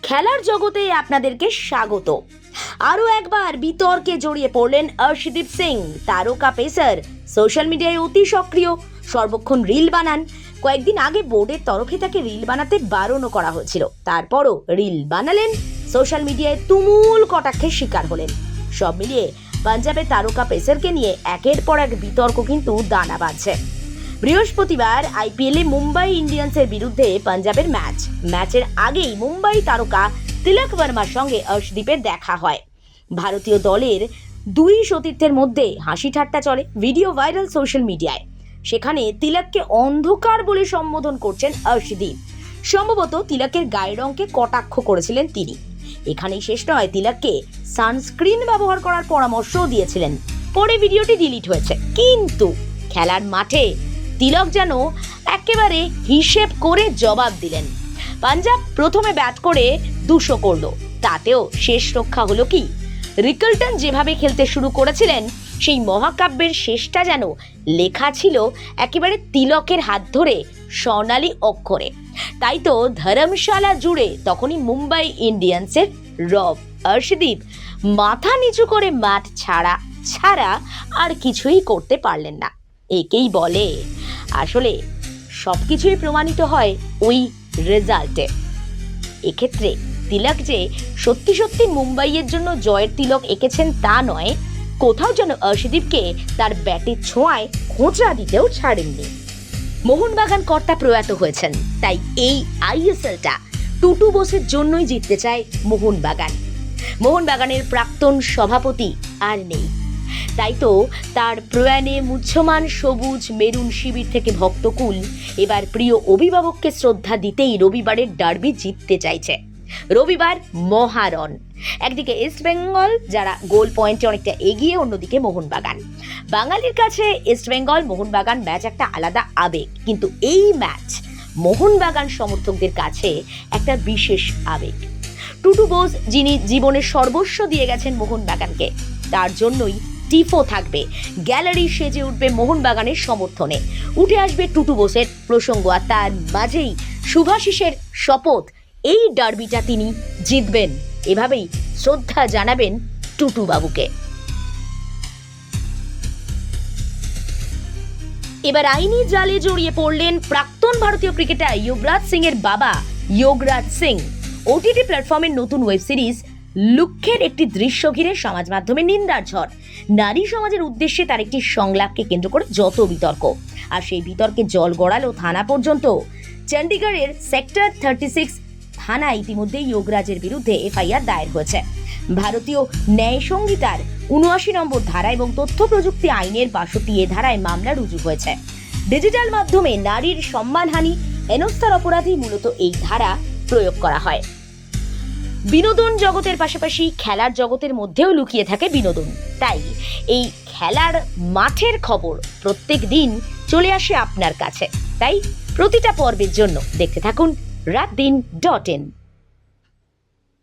খেলার জগতে আপনাদেরকে স্বাগত। আরও একবার বিতর্কে জড়িয়ে পড়লেন অর্শদীপ সিং। তারকা পেসার সোশ্যাল মিডিয়ায় অতি সক্রিয়, সর্বক্ষণ রিল বানান। কয়েকদিন আগে বোর্ডের তরফে তাকে রিল বানাতে বারণও করা হয়েছিল, তারপরও রিল বানালেন, সোশ্যাল মিডিয়ায় তুমুল কটাক্ষের শিকার হলেন। সব মিলিয়ে পাঞ্জাবের তারকা পেসারকে নিয়ে একের পর এক বিতর্ক কিন্তু দানা বাঁধছে। বৃহস্পতিবার আইপিএলে মুম্বাই ইন্ডিয়ান্সের বিরুদ্ধে পাঞ্জাবের ম্যাচের আগেই মুম্বাই তারকা তিলক বর্মার সঙ্গে অর্শদীপের দেখা হয়। ভারতীয় দলের দুই সতীর্থের মধ্যে হাসি ঠাট্টা চলে, ভিডিও ভাইরাল সোশ্যাল মিডিয়ায়। সেখানে তিলককে অন্ধকার বলে সম্বোধন করছেন অর্শদীপ। সম্ভবত তিলকের গায়ের রঙকে কটাক্ষ করেছিলেন তিনি। এখানেই শেষ নয়, তিলককে সানস্ক্রিন ব্যবহার করার পরামর্শও দিয়েছিলেন। পরে ভিডিওটি ডিলিট হয়েছে, কিন্তু খেলার মাঠে তিলক যেন একেবারে হিসেব করে জবাব দিলেন। পাঞ্জাব প্রথমে ব্যাট করে 200 করলো, তাতেও শেষ রক্ষা হলো কি? রিকলটন যেভাবে খেলতে শুরু করেছিলেন, সেই মহাকাব্যের শেষটা যেন লেখা ছিল একেবারে তিলকের হাত ধরে স্বর্ণালী অক্ষরে। তাই তো ধর্মশালা জুড়ে তখনই মুম্বাই ইন্ডিয়ান্সের রব অর্শদীপ মাথা নিচু করে মাঠ ছাড়া আর কিছুই করতে পারলেন না। একেই বলে আসলে সবকিছুই প্রমাণিত হয় ওই রেজাল্টে। এক্ষেত্রে তিলক যে সত্যি সত্যি মুম্বাইয়ের জন্য জয়ের তিলক এঁকেছেন তা নয়, কোথাও যেন অর্শদীপকে তার ব্যাটের ছোঁয়ায় খোঁচা দিতেও ছাড়েননি। মোহনবাগান কর্তা প্রয়াত হয়েছেন, তাই এই আইএসএলটা টুটু বোসের জন্যই জিততে চায় মোহনবাগানের প্রাক্তন সভাপতি আর নেই। তাই তো তার প্রয়াণে মুহ্যমান সবুজ মেরুন শিবির থেকে ভক্তকুল এবার প্রিয় অভিভাবককে শ্রদ্ধা দিতেই রবিবারের ডার্বি জিততে চাইছে। রবিবার মহারণ, একদিকে ইস্টবেঙ্গল যারা গোল পয়েন্টে অনেকটা এগিয়ে, অন্যদিকে মোহনবাগান। বাঙালির কাছে ইস্টবেঙ্গল মোহনবাগান ম্যাচ একটা আলাদা আবেগ, কিন্তু এই ম্যাচ মোহনবাগান সমর্থকদের কাছে একটা বিশেষ আবেগ। টুটু বোস যিনি জীবনের সর্বস্ব দিয়ে গেছেন মোহনবাগানকে, তার জন্যই টিফো থাকবে, গ্যালারি সেজে উঠবে মোহনবাগানের সমর্থনে। উঠে আসবে টুটু বোসের প্রসঙ্গ, আর তার মাঝেই শুভাশিসের শপথ এই ডার্বিটা তিনি জিতবেন। এভাবেই শ্রদ্ধা জানাবেন টুটু বাবুকে। এবার আইনি জালে জড়িয়ে পড়লেন প্রাক্তন ভারতীয় ক্রিকেটার যুবরাজ সিং এর বাবা যোগরাজ সিং। ওটিটি প্ল্যাটফর্মের নতুন ওয়েব সিরিজ লুক্ষের একটি দৃশ্য ঘিরে সমাজ মাধ্যমে নিন্দার ঝড়। নারী সমাজের উদ্দেশ্যে তার একটি সংলাপকে কেন্দ্র করে যত বিতর্ক, আর সেই বিতর্কে জল গড়ালো থানা পর্যন্ত। চণ্ডীগড়ের সেক্টর 36 থানায় ইতিমধ্যেই যোগরাজের বিরুদ্ধে এফআইআর দায়ের হয়েছে। ভারতীয় ন্যায় সংহিতার 79 নম্বর ধারা এবং তথ্য প্রযুক্তি আইনের 62 ধারায় মামলা রুজু হয়েছে। ডিজিটাল মাধ্যমে নারীর সম্মানহানি হেনস্থার অপরাধী মূলত এই ধারা প্রয়োগ করা হয়। বিনোদন জগতের পাশাপাশি খেলার জগতের মধ্যেও লুকিয়ে থাকে বিনোদন, তাই এই খেলার মাঠের খবর প্রত্যেক দিন চলে আসে আপনার কাছে। তাই প্রতিটা পর্বের জন্য দেখতে থাকুন রাতদিন.in।